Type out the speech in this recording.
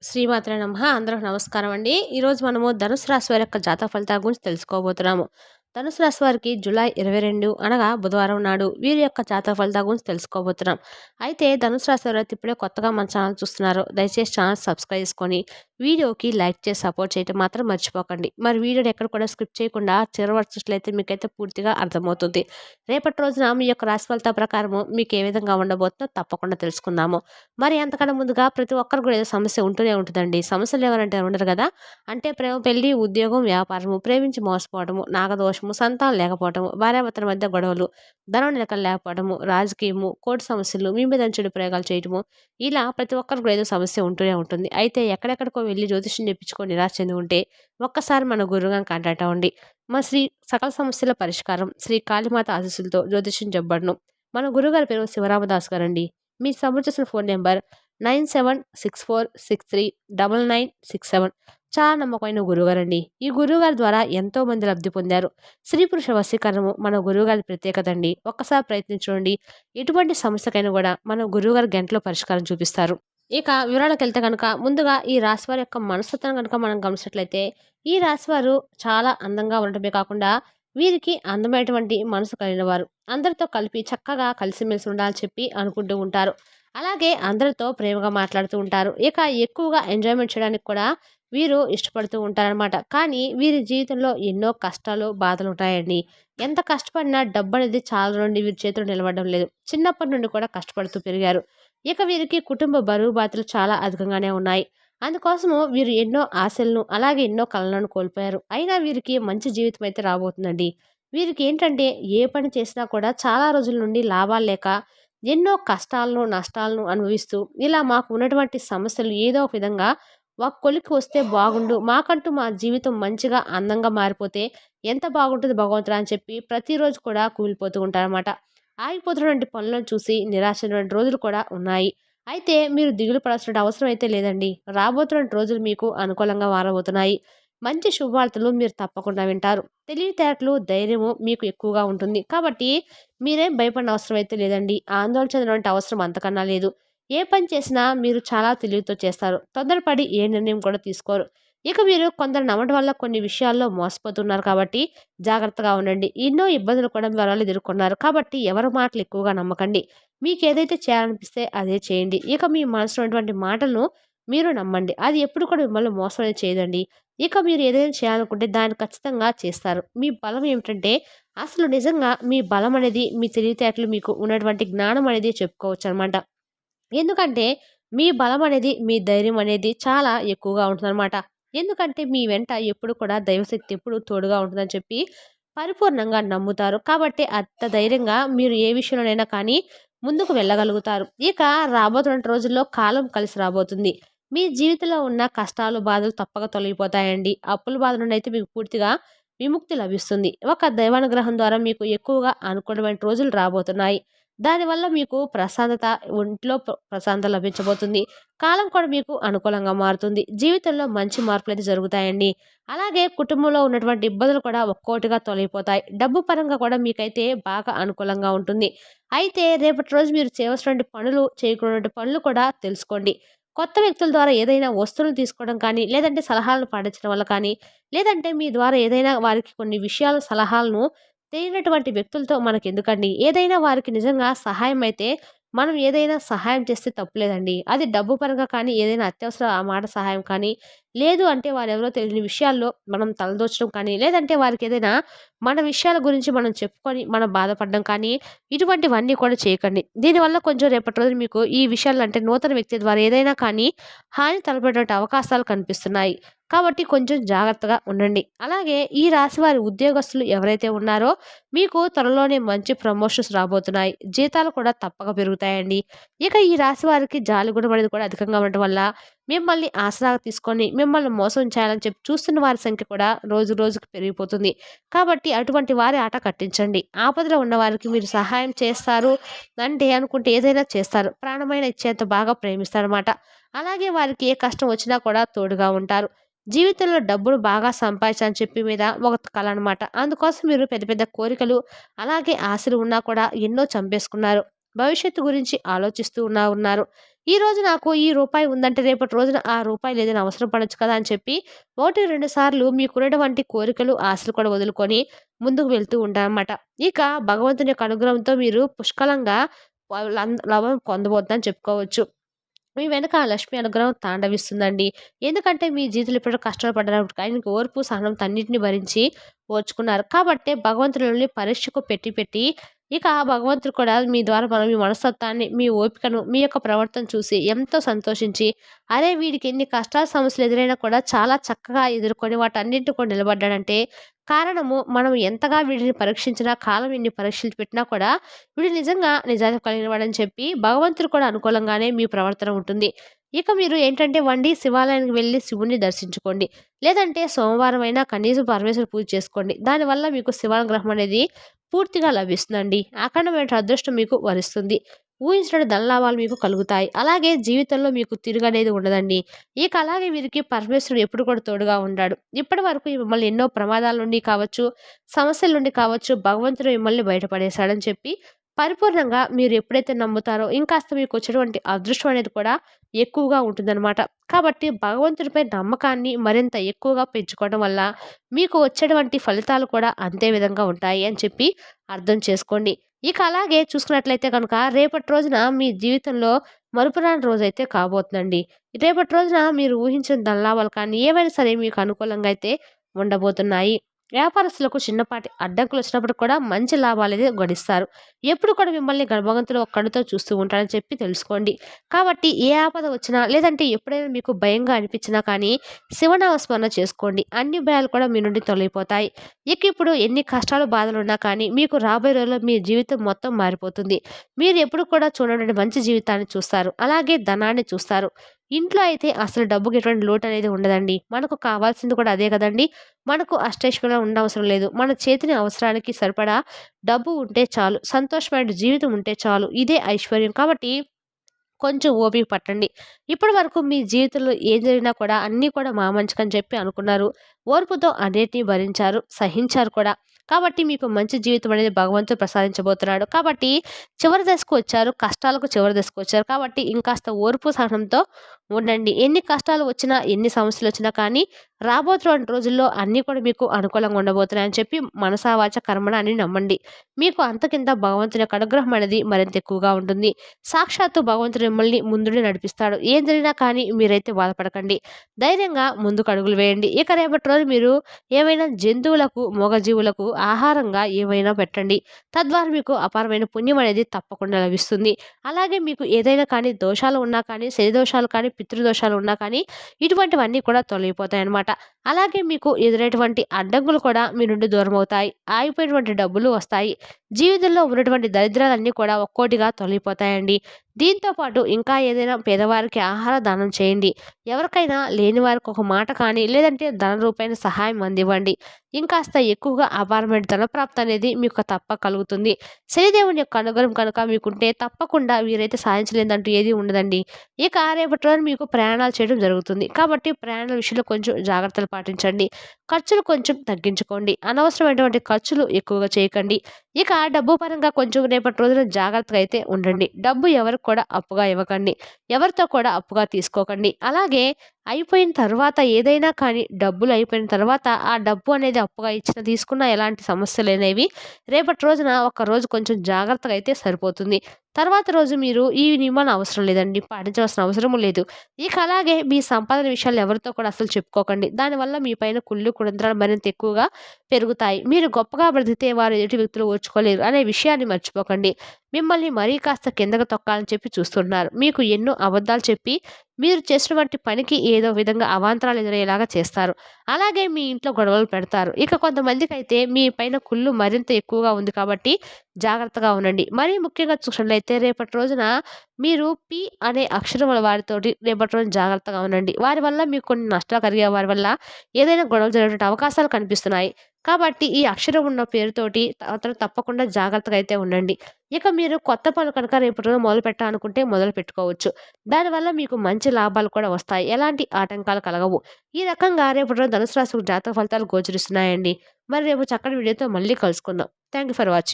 శ్రీమాత్రే నమః. అందరికి నమస్కారం అండి. ఈరోజు మనము ధనుసు రాశి వారి యొక్క జాతక ఫలితాల గురించి తెలుసుకోబోతున్నాము. ధనుసు రాశి వారికి జూలై 22 అనగా బుధవారం నాడు వీరి యొక్క జాతక ఫలితాల గురించి తెలుసుకోబోతున్నాం. అయితే ధనుసు రాశి వారైతే ఇప్పుడే కొత్తగా మన ఛానల్ చూస్తున్నారు. దయచేసి ఛానల్ సబ్స్క్రైబ్ చేసుకొని వీడియోకి లైక్ చేసి సపోర్ట్ చేయడం మాత్రం మర్చిపోకండి. మరి వీడియోని ఎక్కడ కూడా స్కిప్ చేయకుండా చివరి వరకు చూసినట్లయితే మీకైతే పూర్తిగా అర్థమవుతుంది. రేపటి రోజున మీ యొక్క రాశి ఫలితాల ప్రకారము మీకు ఏ విధంగా ఉండబోతుందో తప్పకుండా తెలుసుకుందాము. మరి అంతకన్నా ముందుగా ప్రతి ఒక్కరికి కూడా ఏదో సమస్య ఉంటూనే ఉంటుందండి. సమస్యలు ఎవరంటే ఉండరు కదా. అంటే ప్రేమ, పెళ్లి, ఉద్యోగం, వ్యాపారము, ప్రేమించి మోసపోవడము, నాగదోషము, సంతానం లేకపోవడము, భార్యాభర్తల మధ్య గొడవలు, ధనం నిలకడ లేకపోవడము, రాజకీయము, కోర్టు సమస్యలు, మీ మీద చెడు ప్రయోగాలు చేయటము, ఇలా ప్రతి ఒక్కరికి కూడా ఏదో సమస్య ఉంటూనే ఉంటుంది. అయితే ఎక్కడెక్కడికో వెళ్ళి జ్యోతిష్యం చెప్పించుకొని నిరాశ చెంది ఉంటే ఒక్కసారి మన గురువుగారిని కాంటాక్ట్ అవ్వండి. మా శ్రీ సకల సమస్యల పరిష్కారం శ్రీ కాళీమాత ఆశీస్సులతో జ్యోతిష్యం చెప్పబడును. మన గురుగారి పేరు శివరామదాస్ గారండి. మీరు సంప్రదించిన ఫోన్ నెంబర్ 9764639967. చాలా నమ్మకమైన గురువుగారండి. ఈ గురువుగారి ద్వారా ఎంతో మంది లబ్ధి పొందారు. స్త్రీ పురుష వశీకరణము మన గురువుగారి ప్రత్యేకత అండి. ఒక్కసారి ప్రయత్నించండి. ఎటువంటి సమస్యకైనా కూడా మన గురువుగారు గంటలో పరిష్కారం చూపిస్తారు. ఇక వివరాలకు వెళ్తే కనుక ముందుగా ఈ రాశివారి యొక్క మనస్తత్వం కనుక మనం గమనించినట్లయితే ఈ రాశివారు చాలా అందంగా ఉండటమే కాకుండా వీరికి అందమైనటువంటి మనసు కలిగిన వారు. అందరితో కలిపి చక్కగా కలిసిమెలిసి ఉండాలని చెప్పి అనుకుంటూ ఉంటారు. అలాగే అందరితో ప్రేమగా మాట్లాడుతూ ఉంటారు. ఇక ఎక్కువగా ఎంజాయ్మెంట్ చేయడానికి కూడా వీరు ఇష్టపడుతూ ఉంటారనమాట. కానీ వీరి జీవితంలో ఎన్నో కష్టాలు, బాధలు ఉంటాయండి. ఎంత కష్టపడినా డబ్బు అనేది చాలా నుండి వీరి చేతిలో నిలబడడం లేదు. చిన్నప్పటి నుండి కూడా కష్టపడుతూ పెరిగారు. ఇక వీరికి కుటుంబ బరువు బాధ్యతలు చాలా అధికంగానే ఉన్నాయి. అందుకోసము వీరు ఎన్నో ఆశలను అలాగే ఎన్నో కలలను కోల్పోయారు. అయినా వీరికి మంచి జీవితం అయితే రాబోతుందండి. వీరికి ఏంటంటే ఏ పని చేసినా కూడా చాలా రోజుల నుండి లాభాలు లేక ఎన్నో కష్టాలను, నష్టాలను అనుభవిస్తూ ఇలా మాకు ఉన్నటువంటి సమస్యలు ఏదో ఒక విధంగా ఒక కొలిక్కి వస్తే బాగుండు. మాకంటూ మా జీవితం మంచిగా అందంగా మారిపోతే ఎంత బాగుంటుంది భగవంతుడా అని చెప్పి ప్రతిరోజు కూడా కూలిపోతూ ఉంటారన్నమాట. ఆగిపోతున్నటువంటి పనులను చూసి నిరాశైనటువంటి రోజులు కూడా ఉన్నాయి. అయితే మీరు దిగులు పడాల్సిన అవసరం అయితే లేదండి. రాబోతున్న రోజులు మీకు అనుకూలంగా మారబోతున్నాయి. మంచి శుభవార్తలు మీరు తప్పకుండా వింటారు. తెలివితేటలు, ధైర్యము మీకు ఎక్కువగా ఉంటుంది. కాబట్టి మీరేం భయపడిన అవసరం అయితే లేదండి. ఆందోళన చెందినటువంటి అవసరం అంతకన్నా లేదు. ఏ పని చేసినా మీరు చాలా తెలివితో చేస్తారు. తొందరపడి ఏ నిర్ణయం కూడా తీసుకోరు. ఇక మీరు కొందరు నమ్మడం వల్ల కొన్ని విషయాల్లో మోసపోతున్నారు కాబట్టి జాగ్రత్తగా ఉండండి. ఎన్నో ఇబ్బందులు కూడా మీ వల్ల ఎదుర్కొన్నారు. కాబట్టి ఎవరి మాటలు ఎక్కువగా నమ్మకండి. మీకు ఏదైతే చేయాలనిపిస్తే అదే చేయండి. ఇక మీ మనసులో ఉన్నటువంటి మాటలను మీరు నమ్మండి. అది ఎప్పుడు కూడా మిమ్మల్ని మోసం అనేది చేయదండి. ఇక మీరు ఏదైనా చేయాలనుకుంటే దాన్ని ఖచ్చితంగా చేస్తారు. మీ బలం ఏమిటంటే అసలు నిజంగా మీ బలం అనేది మీ తెలివితేటలు మీకు ఉన్నటువంటి జ్ఞానం అనేది చెప్పుకోవచ్చు అనమాట. ఎందుకంటే మీ బలం అనేది, మీ ధైర్యం అనేది చాలా ఎక్కువగా ఉంటుందన్నమాట. ఎందుకంటే మీ వెంట ఎప్పుడు కూడా దైవశక్తి ఎప్పుడు తోడుగా ఉంటుందని చెప్పి పరిపూర్ణంగా నమ్ముతారు. కాబట్టి అంత ధైర్యంగా మీరు ఏ విషయంలోనైనా కానీ ముందుకు వెళ్ళగలుగుతారు. ఇక రాబోతున్న రోజుల్లో కాలం కలిసి రాబోతుంది. మీ జీవితంలో ఉన్న కష్టాలు, బాధలు తప్పక తొలగిపోతాయండి. అప్పుల బాధ నుండి అయితే మీకు పూర్తిగా విముక్తి లభిస్తుంది. ఒక దైవానుగ్రహం ద్వారా మీకు ఎక్కువగా అనుకూలమైన రోజులు రాబోతున్నాయి. దానివల్ల మీకు ప్రశాంతత, ఒంట్లో ప్రశాంతత లభించబోతుంది. కాలం కూడా మీకు అనుకూలంగా మారుతుంది. జీవితంలో మంచి మార్పులైతే జరుగుతాయండి. అలాగే కుటుంబంలో ఉన్నటువంటి ఇబ్బందులు కూడా ఒక్కోటిగా తొలగిపోతాయి. డబ్బు పరంగా కూడా మీకైతే బాగా అనుకూలంగా ఉంటుంది. అయితే రేపటి రోజు మీరు చేయవలసినటువంటి పనులు, చేయకూడనటువంటి పనులు కూడా తెలుసుకోండి. కొత్త వ్యక్తుల ద్వారా ఏదైనా వస్తువులు తీసుకోవడం కానీ, లేదంటే సలహాలను పాటించడం వల్ల కానీ, లేదంటే మీ ద్వారా ఏదైనా వారికి కొన్ని విషయాలు, సలహాలను తెలియనటువంటి వ్యక్తులతో మనకెందుకండి? ఏదైనా వారికి నిజంగా సహాయం అయితే, మనం ఏదైనా సహాయం చేస్తే తప్పులేదండి. అది డబ్బు పరంగా కానీ, ఏదైనా అత్యవసర ఆ మాట సహాయం కానీ, లేదు అంటే వారెవరో తెలియని విషయాల్లో మనం తలదూర్చడం కానీ, లేదంటే వారికేదైనా మన విషయాల గురించి మనం చెప్పుకొని మనం బాధపడడం కానీ, ఇటువంటివన్నీ కూడా చేయకండి. దీనివల్ల కొంచెం రేపటి రోజున మీకు ఈ విషయాలు అంటే నూతన వ్యక్తి ద్వారా ఏదైనా కానీ హాని తలపడేటువంటి అవకాశాలు కనిపిస్తున్నాయి. కాబట్టి కొంచెం జాగ్రత్తగా ఉండండి. అలాగే ఈ రాశి వారి ఉద్యోగస్తులు ఎవరైతే ఉన్నారో మీకు త్వరలోనే మంచి ప్రమోషన్స్ రాబోతున్నాయి. జీతాలు కూడా తప్పక పెరుగుతాయండి. ఇక ఈ రాశి వారికి జాలిగుణం అనేది కూడా అధికంగా ఉండటం వల్ల మిమ్మల్ని ఆసరాగా తీసుకొని మిమ్మల్ని మోసం చేయాలని చెప్పి చూస్తున్న వారి సంఖ్య కూడా రోజు రోజుకి పెరిగిపోతుంది. కాబట్టి అటువంటి వారి ఆట కట్టించండి. ఆపదలో ఉన్న వారికి మీరు సహాయం చేస్తారు అంటే అనుకుంటే ఏదైనా చేస్తారు. ప్రాణమైన ఇచ్చేంత బాగా ప్రేమిస్తారన్నమాట. అలాగే వారికి ఏ కష్టం వచ్చినా కూడా తోడుగా ఉంటారు. జీవితంలో డబ్బులు బాగా సంపాదించాలని చెప్పి మీద ఒక కల అనమాట. అందుకోసం మీరు పెద్ద పెద్ద కోరికలు అలాగే ఆశలు ఉన్నా కూడా ఎన్నో చంపేసుకున్నారు. భవిష్యత్తు గురించి ఆలోచిస్తూ ఉన్నారు. ఈరోజు నాకు ఈ రూపాయి ఉందంటే రేపటి రోజున ఆ రూపాయి లేదని అవసరం పడొచ్చు కదా అని చెప్పి 1, 2 సార్లు మీకున్నటువంటి కోరికలు, ఆశలు కూడా వదులుకొని ముందుకు వెళ్తూ ఉంటారనమాట. ఇక భగవంతుని యొక్క అనుగ్రహంతో మీరు పుష్కలంగా లాభం పొందబోతున్నారని చెప్పుకోవచ్చు. మీ వెనక ఆ లక్ష్మి అనుగ్రహం తాండవిస్తుందండి. ఎందుకంటే మీ జీవితంలో ఎప్పుడో కష్టాలు పడ్డారు. ఆయనకి ఓర్పు, సహనం అన్నిటిని భరించి ఓర్చుకున్నారు. కాబట్టే భగవంతుడు మిమ్మల్ని పరీక్షకు పెట్టి పెట్టి ఇక ఆ భగవంతుడు కూడా మీ ద్వారా మీ మనస్తత్వాన్ని, మీ ఓపికను, మీ యొక్క ప్రవర్తన చూసి ఎంతో సంతోషించి, అరే! వీడికి ఎన్ని కష్టాలు, సమస్యలు ఎదురైనా కూడా చాలా చక్కగా ఎదుర్కొని వాటన్నిటిని కూడా నిలబడ్డాడంటే కారణము మనం ఎంతగా వీడిని పరీక్షించినా, కాలం ఎన్ని పరీక్షలు పెట్టినా కూడా వీడు నిజంగా నిజాయితీ కలిగినవాడని చెప్పి భగవంతుడు కూడా అనుకూలంగానే మీ ప్రవర్తన ఉంటుంది. ఇక మీరు ఏంటంటే శివాలయానికి వెళ్లి శివుడిని దర్శించుకోండి. లేదంటే సోమవారం అయినా కనీసం పరమేశ్వర పూజ చేసుకోండి. దానివల్ల మీకు శివానుగ్రహం అనేది పూర్తిగా లభిస్తుందండి. అఖండమైన అదృష్టం మీకు వరిస్తుంది. ఊహించిన ధనలాభాలు మీకు కలుగుతాయి. అలాగే జీవితంలో మీకు తిరుగనేది ఉండదండి. ఇక అలాగే వీరికి పరమేశ్వరుడు ఎప్పుడు కూడా తోడుగా ఉంటాడు. ఇప్పటి వరకు మిమ్మల్ని ఎన్నో ప్రమాదాల నుండి కావచ్చు, సమస్యల నుండి కావచ్చు, భగవంతుడు మిమ్మల్ని బయటపడేశాడని చెప్పి పరిపూర్ణంగా మీరు ఎప్పుడైతే నమ్ముతారో ఇంకాస్త మీకొచ్చేటువంటి అదృష్టం అనేది కూడా ఎక్కువగా ఉంటుందనమాట. కాబట్టి భగవంతుడిపై నమ్మకాన్ని మరింత ఎక్కువగా పెంచుకోవడం వల్ల మీకు వచ్చేటువంటి ఫలితాలు కూడా అంతే విధంగా ఉంటాయి అని చెప్పి అర్థం చేసుకోండి. ఇక అలాగే చూసుకున్నట్లయితే కనుక రేపటి రోజున మీ జీవితంలో మరుపురాని రోజైతే కాబోతుందండి. రేపటి రోజున మీరు ఊహించిన ధనలాభాలు కానీ ఏవైనా సరే మీకు అనుకూలంగా అయితే ఉండబోతున్నాయి. వ్యాపారస్తులకు చిన్నపాటి అడ్డంకులొచ్చినప్పుడు కూడా మంచి లాభాలైతే గడిస్తారు. ఎప్పుడు కూడా మిమ్మల్ని భగవంతుడు ఒక కన్నుతో చూస్తూ ఉంటాడని చెప్పి తెలుసుకోండి. కాబట్టి ఏ ఆపద వచ్చినా లేదంటే ఎప్పుడైనా మీకు భయంగా అనిపించినా కానీ శివనామ స్మరణ చేసుకోండి. అన్ని భయాలు కూడా మీ నుండి తొలగిపోతాయి. ఇక ఇప్పుడు ఎన్ని కష్టాలు, బాధలున్నా కానీ మీకు రాబోయే రోజుల్లో మీ జీవితం మొత్తం మారిపోతుంది. మీరు ఎప్పుడు కూడా చూడనటువంటి మంచి జీవితాన్ని చూస్తారు. అలాగే ధనాన్ని చూస్తారు. ఇంట్లో అయితే అసలు డబ్బుకి ఎటువంటి లోటనేది ఉండదండి. మనకు కావాల్సింది కూడా అదే కదండీ! మనకు అష్టైశ్వర్యాలు ఉండవసరం లేదు. మన చేతిని అవసరానికి సరిపడా డబ్బు ఉంటే చాలు. సంతోషమైన జీవితం ఉంటే చాలు. ఇదే ఐశ్వర్యం. కాబట్టి కొంచెం ఓపిక పట్టండి. ఇప్పటి వరకు మీ జీవితంలో ఏం జరిగినా కూడా అన్నీ కూడా మా మంచికని చెప్పి అనుకున్నారు. ఓర్పుతో అన్నిటిని భరించారు, సహించారు కూడా. కాబట్టి మీకు మంచి జీవితం అనేది భగవంతుడు ప్రసాదించబోతున్నాడు. కాబట్టి చివరి దశకు వచ్చారు. కష్టాలకు చివరి దశకు వచ్చారు. కాబట్టి ఇంకాస్త ఓర్పు, సహనంతో ఉండండి. ఎన్ని కష్టాలు వచ్చినా, ఎన్ని సమస్యలు వచ్చినా కానీ రాబోతున్న రోజుల్లో అన్నీ కూడా మీకు అనుకూలంగా ఉండబోతున్నాయని చెప్పి మనసా వాచా కర్మణ అని నమ్మండి. మీకు అంతకింత భగవంతుని యొక్క అనుగ్రహం అనేది మరింత ఎక్కువగా ఉంటుంది. సాక్షాత్తు భగవంతుడు మిమ్మల్ని ముందుండి నడిపిస్తాడు. ఏం జరిగినా కానీ మీరైతే బాధపడకండి. ధైర్యంగా ముందుకు అడుగులు వేయండి. ఇక రేపటి రోజు మీరు ఏవైనా జంతువులకు, మూగజీవులకు ఆహారంగా ఏవైనా పెట్టండి. తద్వారా మీకు అపారమైన పుణ్యం అనేది తప్పకుండా లభిస్తుంది. అలాగే మీకు ఏదైనా కానీ దోషాలు ఉన్నా కానీ, శని దోషాలు కానీ, పితృదోషాలు ఉన్నా కానీ ఇటువంటివన్నీ కూడా తొలగిపోతాయన్నమాట. అలాగే మీకు ఎదురైనటువంటి అడ్డంకులు కూడా మీ నుండి దూరమవుతాయి. ఆగిపోయినటువంటి డబ్బులు వస్తాయి. జీవితంలో ఉన్నటువంటి దరిద్రాలన్నీ కూడా ఒక్కోటిగా తొలగిపోతాయండి. దీంతో పాటు ఇంకా ఏదైనా పేదవారికి ఆహార దానం చేయండి. ఎవరికైనా లేని వారికి ఒక మాట కానీ లేదంటే ధన రూపైన సహాయం అందివ్వండి. ఇంకాస్త ఎక్కువగా అపారమైన ధనప్రాప్తి అనేది మీకు తప్పక కలుగుతుంది. శనిదేవుని యొక్క అనుగ్రహం కనుక మీకుంటే తప్పకుండా వీరైతే సాధించలేదంటూ ఏది ఉండదండి. ఇక రేపటి రోజు మీకు ప్రయాణాలు చేయడం జరుగుతుంది. కాబట్టి ప్రయాణాల విషయంలో కొంచెం జాగ్రత్తలు పాటించండి. ఖర్చులు కొంచెం తగ్గించుకోండి. అనవసరమైనటువంటి ఖర్చులు ఎక్కువగా చేయకండి. ఇక డబ్బు పరంగా కొంచెం రేపటి రోజున జాగ్రత్తగా అయితే ఉండండి. డబ్బు ఎవరికి కూడా అప్పుగా ఇవ్వకండి. ఎవరితో కూడా అప్పుగా తీసుకోకండి. అలాగే అయిపోయిన తర్వాత ఏదైనా కానీ డబ్బులు అయిపోయిన తర్వాత ఆ డబ్బు అనేది అప్పుగా ఇచ్చిన తీసుకున్న ఎలాంటి సమస్యలనేవి రేపటి రోజున ఒక్కరోజు కొంచెం జాగ్రత్తగా అయితే సరిపోతుంది. తర్వాత రోజు మీరు ఈ నియమాలు అవసరం లేదండి. పాటించవలసిన అవసరము లేదు. ఇక అలాగే మీ సంపాదన విషయాలు ఎవరితో కూడా అసలు చెప్పుకోకండి. దానివల్ల మీ పైన కుళ్ళు, కుతంత్రాలు మరింత ఎక్కువగా పెరుగుతాయి. మీరు గొప్పగా బ్రతికితే వారు ఎదుటి వ్యక్తులు ఓర్చుకోలేరు అనే విషయాన్ని మర్చిపోకండి. మిమ్మల్ని మరీ కాస్త కిందకు తొక్కాలని చెప్పి చూస్తున్నారు. మీకు ఎన్నో అబద్ధాలు చెప్పి మీరు చేసినటువంటి పనికి ఏదో విధంగా అవాంతరాలు ఎదురయ్యేలాగా చేస్తారు. అలాగే మీ ఇంట్లో గొడవలు పెడతారు. ఇక కొంతమందికైతే మీ పైన కుళ్ళు మరింత ఎక్కువగా ఉంది కాబట్టి జాగ్రత్తగా ఉండండి. మరీ ముఖ్యంగా చూసినట్లయితే రేపటి రోజున మీరు పి అనే అక్షరం గల వారితోటి రేపటి రోజున జాగ్రత్తగా ఉండండి. వారి వల్ల మీకు కొన్ని నష్టాలు కలిగే వారి వల్ల ఏదైనా గొడవలు జరిగే అవకాశాలు కనిపిస్తున్నాయి. కాబట్టి ఈ అక్షరం ఉన్న పేరుతోటి అతను తప్పకుండా జాగ్రత్తగా అయితే ఉండండి. ఇక మీరు కొత్త పనులు కనుక రేపటి రోజు మొదలుపెట్టాలనుకుంటే మొదలు పెట్టుకోవచ్చు. దానివల్ల మీకు మంచి లాభాలు కూడా వస్తాయి. ఎలాంటి ఆటంకాలు కలగవు. ఈ రకంగా రేపటి రోజు ధనుసు రాశి జాతక ఫలితాలు గోచరిస్తున్నాయండి. మరి రేపు చక్కటి వీడియోతో మళ్ళీ కలుసుకుందాం. Thank you for watching.